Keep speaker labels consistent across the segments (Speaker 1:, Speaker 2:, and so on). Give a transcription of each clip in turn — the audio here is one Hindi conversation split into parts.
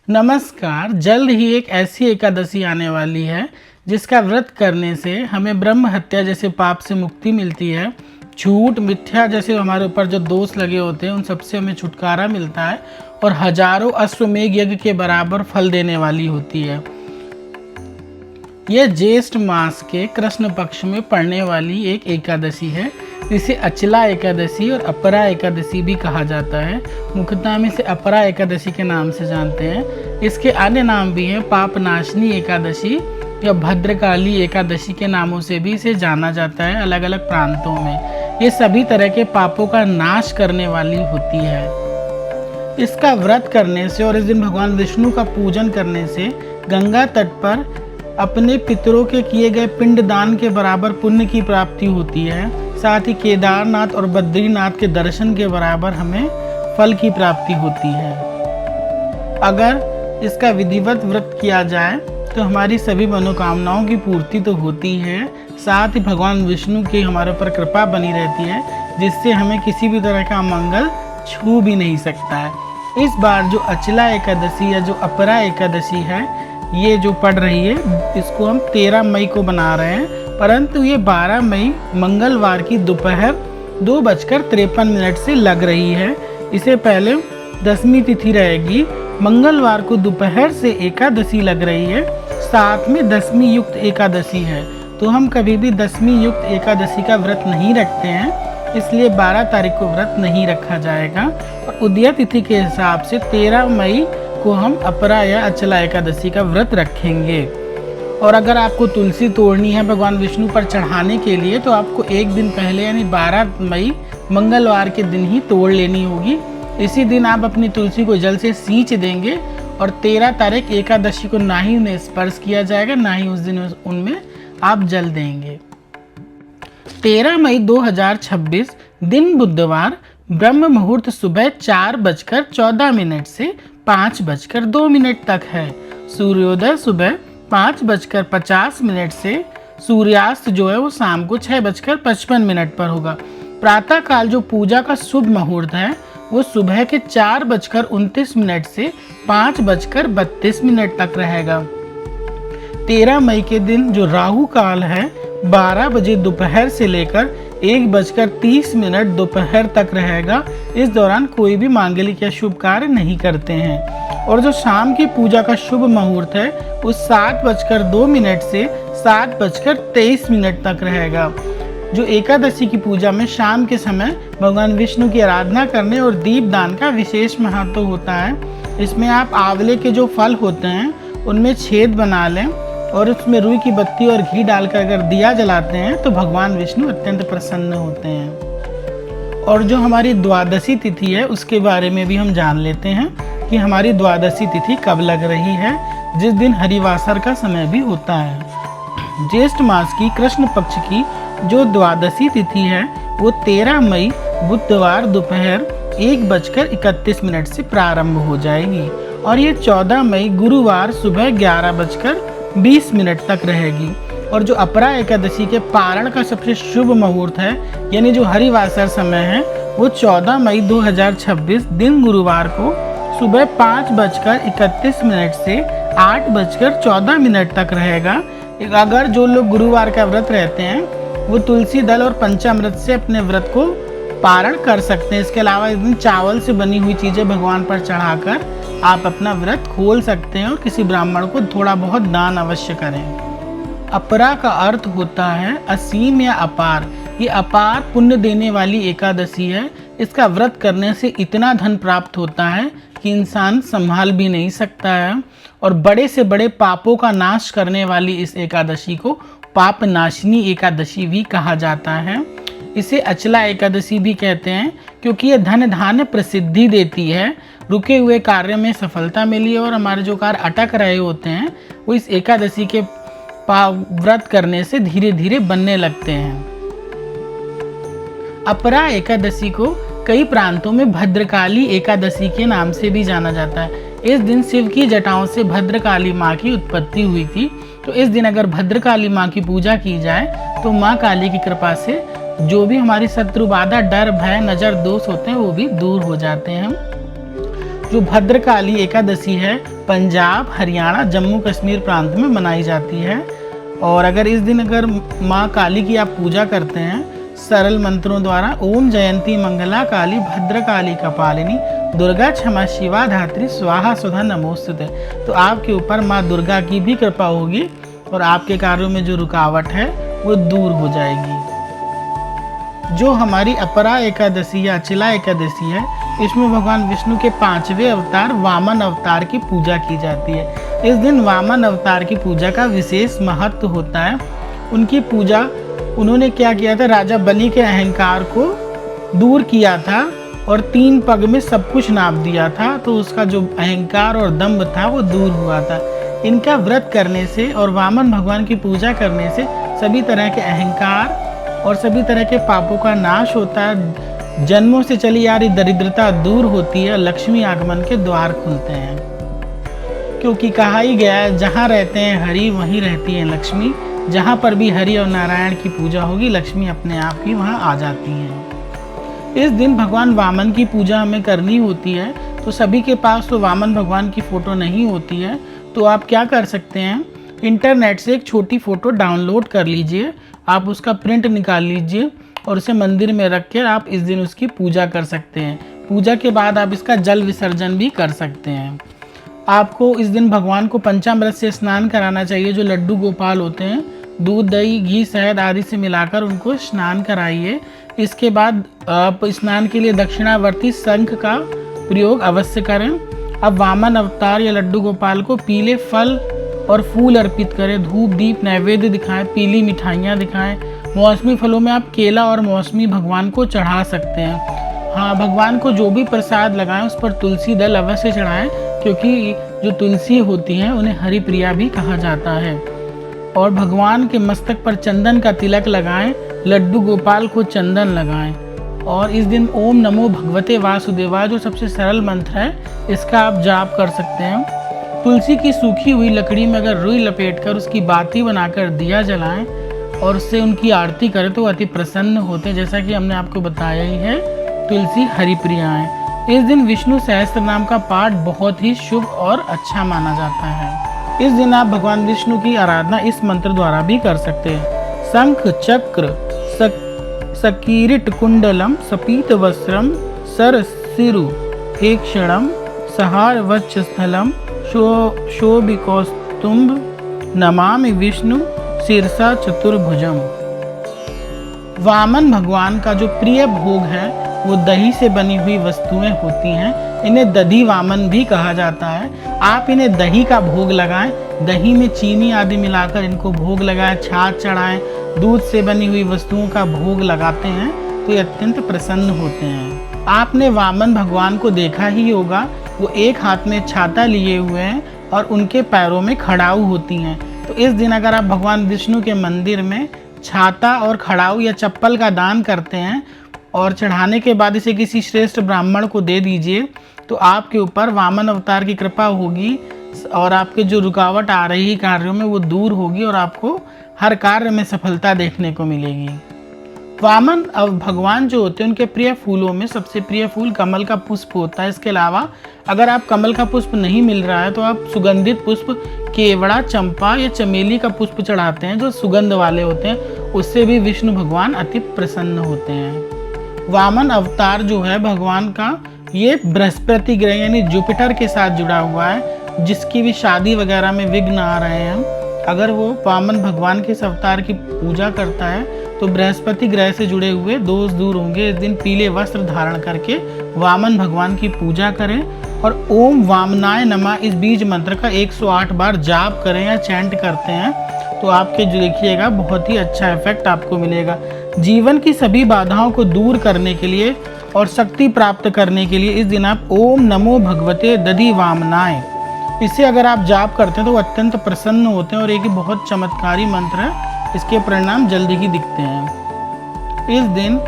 Speaker 1: नमस्कार। जल्द ही एक ऐसी एकादशी आने वाली है जिसका व्रत करने से हमें ब्रह्म हत्या जैसे पाप से मुक्ति मिलती है। झूठ मिथ्या जैसे हमारे ऊपर जो दोष लगे होते हैं उन सबसे हमें छुटकारा मिलता है और हजारों अश्वमेघ यज्ञ के बराबर फल देने वाली होती है। यह ज्येष्ठ मास के कृष्ण पक्ष में पड़ने वाली एक एकादशी है। इसे अचला एकादशी और अपरा एकादशी भी कहा जाता है। मुख्यतः हम इसे अपरा एकादशी के नाम से जानते हैं। इसके अन्य नाम भी हैं। पापनाशनी एकादशी या भद्रकाली एकादशी के नामों से भी इसे जाना जाता है अलग अलग प्रांतों में। ये सभी तरह के पापों का नाश करने वाली होती है। इसका व्रत करने से और इस दिन भगवान विष्णु का पूजन करने से गंगा तट पर अपने पितरों के किए गए पिंडदान के बराबर पुण्य की प्राप्ति होती है। साथ ही केदारनाथ और बद्रीनाथ के दर्शन के बराबर हमें फल की प्राप्ति होती है। अगर इसका विधिवत व्रत किया जाए तो हमारी सभी मनोकामनाओं की पूर्ति तो होती है, साथ ही भगवान विष्णु की हमारे ऊपर कृपा बनी रहती है जिससे हमें किसी भी तरह का मंगल छू भी नहीं सकता है। इस बार जो अचला एकादशी या जो अपरा एकादशी है ये जो पड़ रही है इसको हम 13 मई को बना रहे हैं, परंतु ये 12 मई मंगलवार की दोपहर 2:53 से लग रही है। इसे पहले 10वीं तिथि रहेगी। मंगलवार को दोपहर से एकादशी लग रही है, साथ में 10वीं युक्त एकादशी है। तो हम कभी भी 10वीं युक्त एकादशी का व्रत नहीं रखते हैं, इसलिए 12 तारीख को व्रत नहीं रखा जाएगा। और उदय तिथि के हिसाब से 13 मई को हम अपरा या अचला एकादशी का व्रत रखेंगे। और अगर आपको तुलसी तोड़नी है भगवान विष्णु पर चढ़ाने के लिए तो आपको एक दिन पहले यानी 12 मई मंगलवार के दिन ही तोड़ लेनी होगी। इसी दिन आप अपनी तुलसी को जल से सींच देंगे और 13 तारीख एकादशी को ना ही उन्हें स्पर्श किया जाएगा, ना ही उस दिन उनमें आप जल देंगे। 13 मई 2026 दिन बुधवार ब्रह्म मुहूर्त सुबह 4:14 से 5:02 तक है। सूर्योदय सुबह 5:50 से सूर्यास्त जो है वो शाम को 6:55 पर होगा। प्रातः काल जो पूजा का शुभ मुहूर्त है वो सुबह के 4:29 से 5:32 तक रहेगा। 13 मई के दिन जो राहु काल है 12 बजे दोपहर से लेकर 1:30 दोपहर तक रहेगा। इस दौरान कोई भी मांगलिक या शुभ कार्य नहीं करते हैं। और जो शाम की पूजा का शुभ मुहूर्त है वो 7:02 से 7:23 तक रहेगा। जो एकादशी की पूजा में शाम के समय भगवान विष्णु की आराधना करने और दीपदान का विशेष महत्व होता है। इसमें आप आंवले के जो फल होते हैं उनमें छेद बना लें और उसमें रुई की बत्ती और घी डालकर अगर दिया जलाते हैं तो भगवान विष्णु अत्यंत प्रसन्न होते हैं। और जो हमारी द्वादशी तिथि है उसके बारे में भी हम जान लेते हैं कि हमारी द्वादशी तिथि कब लग रही है, जिस दिन हरिवासर का समय भी होता है। ज्येष्ठ मास की कृष्ण पक्ष की जो द्वादशी तिथि है वो 13 मई बुधवार दोपहर 1:31 से प्रारंभ हो जाएगी और ये 14 मई गुरुवार सुबह 11:20 तक रहेगी। और जो अपरा एकादशी के पारण का सबसे शुभ मुहूर्त है यानी जो हरिवासर समय है वो 14 मई 2026 दिन गुरुवार को सुबह 5:31 से 8:14 तक रहेगा। अगर जो लोग गुरुवार का व्रत रहते हैं वो तुलसी दल और पंचामृत से अपने व्रत को पारण कर सकते हैं। इसके अलावा इस दिन चावल से बनी हुई चीज़ें भगवान पर चढ़ाकर आप अपना व्रत खोल सकते हैं और किसी ब्राह्मण को थोड़ा बहुत दान अवश्य करें। अपरा का अर्थ होता है असीम या अपार। ये अपार पुण्य देने वाली एकादशी है। इसका व्रत करने से इतना धन प्राप्त होता है कि इंसान संभाल भी नहीं सकता है। और बड़े से बड़े पापों का नाश करने वाली इस एकादशी को पाप नाशनी एकादशी भी कहा जाता है। इसे अचला एकादशी भी कहते हैं क्योंकि ये धन धान्य प्रसिद्धि देती है। रुके हुए कार्य में सफलता मिली और हमारे जो कार्य अटक रहे होते हैं वो इस एकादशी के व्रत करने से धीरे धीरे बनने लगते हैं। अपरा एकादशी को कई प्रांतों में भद्रकाली एकादशी के नाम से भी जाना जाता है। इस दिन शिव की जटाओं से भद्रकाली माँ की उत्पत्ति हुई थी। तो इस दिन अगर भद्रकाली माँ की पूजा की जाए तो माँ काली की कृपा से जो भी हमारी शत्रु बाधा डर भय नजर दोष होते हैं वो भी दूर हो जाते हैं। जो भद्रकाली एकादशी है पंजाब, हरियाणा, जम्मू कश्मीर प्रांत में मनाई जाती है। और अगर इस दिन अगर माँ काली की आप पूजा करते हैं सरल मंत्रों द्वारा, ओम जयंती मंगला काली भद्रकाली कपालिनी दुर्गा क्षमा शिवा धात्री स्वाहा सुधा नमोस्तुते, तो आपके ऊपर माँ दुर्गा की भी कृपा होगी और आपके कार्यों में जो रुकावट है वो दूर हो जाएगी। जो हमारी अपरा एकादशी या अचिला एकादशी है, इसमें भगवान विष्णु के 5वें अवतार वामन अवतार की पूजा की जाती है। इस दिन वामन अवतार की पूजा का विशेष महत्व होता है। उनकी पूजा उन्होंने क्या किया था, राजा बलि के अहंकार को दूर किया था और 3 पग में सब कुछ नाप दिया था, तो उसका जो अहंकार और दंभ था वो दूर हुआ था। इनका व्रत करने से और वामन भगवान की पूजा करने से सभी तरह के अहंकार और सभी तरह के पापों का नाश होता है, जन्मों से चली आ रही दरिद्रता दूर होती है, लक्ष्मी आगमन के द्वार खुलते हैं। क्योंकि कहा ही गया है, जहाँ रहते हैं हरि वहीं रहती है लक्ष्मी। जहाँ पर भी हरि और नारायण की पूजा होगी, लक्ष्मी अपने आप ही वहाँ आ जाती हैं। इस दिन भगवान वामन की पूजा हमें करनी होती है, तो सभी के पास तो वामन भगवान की फ़ोटो नहीं होती है, तो आप क्या कर सकते हैं, इंटरनेट से एक छोटी फ़ोटो डाउनलोड कर लीजिए, आप उसका प्रिंट निकाल लीजिए और उसे मंदिर में रख कर आप इस दिन उसकी पूजा कर सकते हैं। पूजा के बाद आप इसका जल विसर्जन भी कर सकते हैं। आपको इस दिन भगवान को पंचामृत से स्नान कराना चाहिए। जो लड्डू गोपाल होते हैं, दूध, दही, घी, शहद आदि से मिलाकर उनको स्नान कराइए। इसके बाद आप स्नान के लिए दक्षिणावर्ती शंख का प्रयोग अवश्य करें। अब वामन अवतार या लड्डू गोपाल को पीले फल और फूल अर्पित करें, धूप दीप नैवेद्य दिखाएं, पीली मिठाइयाँ दिखाएं। मौसमी फलों में आप केला और मौसमी भगवान को चढ़ा सकते हैं। हाँ, भगवान को जो भी प्रसाद लगाएं उस पर तुलसी दल अवश्य चढ़ाएं, क्योंकि जो तुलसी होती है उन्हें हरि प्रिया भी कहा जाता है। और भगवान के मस्तक पर चंदन का तिलक लगाएं, लड्डू गोपाल को चंदन लगाएं। और इस दिन ओम नमो भगवते वासुदेवाय जो सबसे सरल मंत्र है, इसका आप जाप कर सकते हैं। तुलसी की सूखी हुई लकड़ी में अगर रुई लपेटकर उसकी बाती बनाकर दिया जलाएं और उससे उनकी आरती करें तो अति प्रसन्न होते हैं। जैसा कि हमने आपको बताया ही है, तुलसी हरिप्रिया है। इस दिन विष्णु सहस्त्र नाम का पाठ बहुत ही शुभ और अच्छा माना जाता है। इस दिन आप भगवान विष्णु की आराधना इस मंत्र द्वारा भी कर सकते हैं। शंख चक्र सकीरिट कुंडलम सपीत वस्त्रम सरसिरु हेक्षणम सहार वक्षस्थलम शोभिकौस्तुम्भ नमामि विष्णु शीर्षा चतुर्भुजम। वामन भगवान का जो प्रिय भोग है वो दही से बनी हुई वस्तुएं होती हैं। इन्हें दधी वामन भी कहा जाता है। आप इन्हें दही का भोग लगाएं, दही में चीनी आदि मिलाकर इनको भोग लगाएं, छाछ चढ़ाएं, दूध से बनी हुई वस्तुओं का भोग लगाते हैं तो ये अत्यंत प्रसन्न होते हैं। आपने वामन भगवान को देखा ही होगा, वो एक हाथ में छाता लिए हुए हैं और उनके पैरों में खड़ाऊ होती हैं। तो इस दिन अगर आप भगवान विष्णु के मंदिर में छाता और खड़ाऊ या चप्पल का दान करते हैं और चढ़ाने के बाद इसे किसी श्रेष्ठ ब्राह्मण को दे दीजिए, तो आपके ऊपर वामन अवतार की कृपा होगी और आपके जो रुकावट आ रही कार्यों में वो दूर होगी और आपको हर कार्य में सफलता देखने को मिलेगी। वामन भगवान जो होते हैं उनके प्रिय फूलों में सबसे प्रिय फूल कमल का पुष्प होता है। इसके अलावा अगर आप कमल का पुष्प नहीं मिल रहा है तो आप सुगंधित पुष्प केवड़ा, चंपा या चमेली का पुष्प चढ़ाते हैं जो सुगंध वाले होते हैं, उससे भी विष्णु भगवान अति प्रसन्न होते हैं। वामन अवतार जो है भगवान का, ये बृहस्पति ग्रह यानी जुपिटर के साथ जुड़ा हुआ है। जिसकी भी शादी वगैरह में विघ्न आ रहे हैं, अगर वो वामन भगवान के इस अवतार की पूजा करता है तो बृहस्पति ग्रह से जुड़े हुए दोष दूर होंगे। इस दिन पीले वस्त्र धारण करके वामन भगवान की पूजा करें और ओम वामनाय नमः इस बीज मंत्र का 108 बार जाप करें या चैंट करते हैं तो आपके जो देखिएगा बहुत ही अच्छा इफेक्ट आपको मिलेगा। जीवन की सभी बाधाओं को दूर करने के लिए और शक्ति प्राप्त करने के लिए इस दिन आप ओम नमो भगवते दधि वामनाय, इसे अगर आप जाप करते हैं तो वो अत्यंत प्रसन्न होते हैं और एक बहुत चमत्कारी मंत्र है, इसके परिणाम जल्दी ही दिखते हैं। इस दिन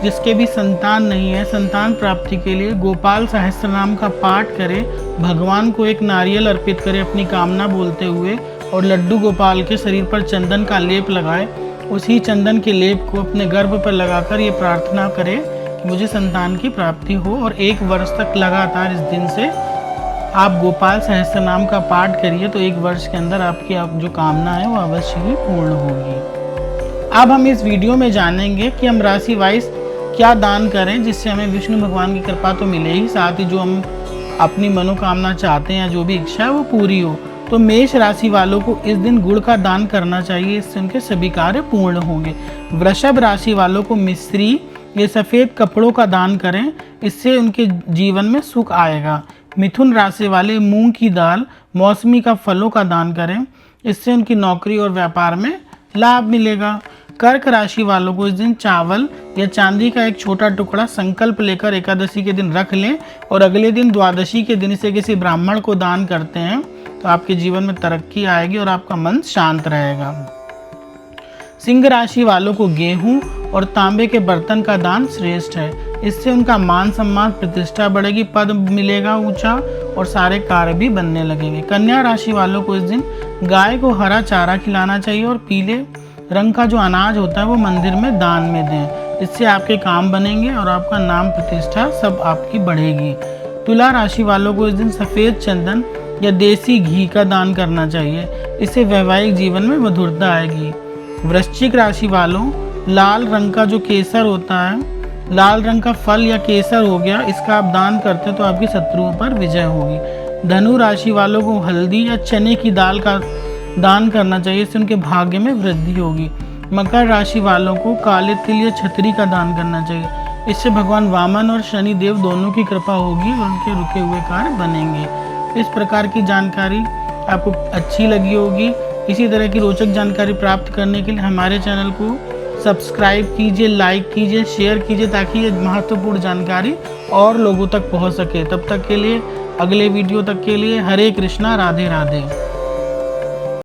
Speaker 1: जिसके भी संतान नहीं है, संतान प्राप्ति के लिए गोपाल सहस्त्र नाम का पाठ करें, भगवान को एक नारियल अर्पित करें अपनी कामना बोलते हुए और लड्डू गोपाल के शरीर पर चंदन का लेप लगाएं। उसी चंदन के लेप को अपने गर्भ पर लगाकर ये प्रार्थना करें कि मुझे संतान की प्राप्ति हो, और 1 वर्ष तक लगातार इस दिन से आप गोपाल सहस्त्र नाम का पाठ करिए तो 1 वर्ष के अंदर आपकी जो कामना है वो अवश्य ही पूर्ण होगी। अब हम इस वीडियो में जानेंगे कि हम राशि वाइज क्या दान करें जिससे हमें विष्णु भगवान की कृपा तो मिले ही, साथ ही जो हम अपनी मनोकामना चाहते हैं, जो भी इच्छा है वो पूरी हो। तो मेष राशि वालों को इस दिन गुड़ का दान करना चाहिए, इससे उनके सभी कार्य पूर्ण होंगे। वृषभ राशि वालों को मिश्री या सफ़ेद कपड़ों का दान करें, इससे उनके जीवन में सुख आएगा। मिथुन राशि वाले मूंग की दाल, मौसमी का फलों का दान करें, इससे उनकी नौकरी और व्यापार में लाभ मिलेगा। कर्क राशि वालों को इस दिन चावल या चांदी का एक छोटा टुकड़ा संकल्प लेकर एकादशी के दिन रख लें और अगले दिन द्वादशी के दिन इसे किसी ब्राह्मण को दान करते हैं तो आपके जीवन में तरक्की आएगी और आपका मन शांत रहेगा। सिंह राशि वालों को गेहूं और तांबे के बर्तन का दान श्रेष्ठ है, इससे उनका मान सम्मान प्रतिष्ठा बढ़ेगी, पद मिलेगा ऊंचा और सारे कार्य भी बनने लगेंगे। कन्या राशि वालों को इस दिन गाय को हरा चारा खिलाना चाहिए और पीले रंग का जो अनाज होता है वो मंदिर में दान में दें, इससे आपके काम बनेंगे और आपका नाम प्रतिष्ठा सब आपकी बढ़ेगी। तुला राशि वालों को इस दिन सफ़ेद चंदन या देसी घी का दान करना चाहिए, इससे वैवाहिक जीवन में मधुरता आएगी। वृश्चिक राशि वालों, लाल रंग का जो केसर होता है, लाल रंग का फल या केसर हो गया, इसका आप दान करते हैं तो आपकी शत्रुओं पर विजय होगी। धनु राशि वालों को हल्दी या चने की दाल का दान करना चाहिए, इससे उनके भाग्य में वृद्धि होगी। मकर राशि वालों को काले तिल या छतरी का दान करना चाहिए, इससे भगवान वामन और शनि देव दोनों की कृपा होगी और उनके रुके हुए कार्य बनेंगे। इस प्रकार की जानकारी आपको अच्छी लगी होगी। इसी तरह की रोचक जानकारी प्राप्त करने के लिए हमारे चैनल को सब्सक्राइब कीजिए, लाइक कीजिए, शेयर कीजिए ताकि ये महत्वपूर्ण जानकारी और लोगों तक पहुंच सके। तब तक के लिए, अगले वीडियो तक के लिए हरे कृष्णा, राधे राधे।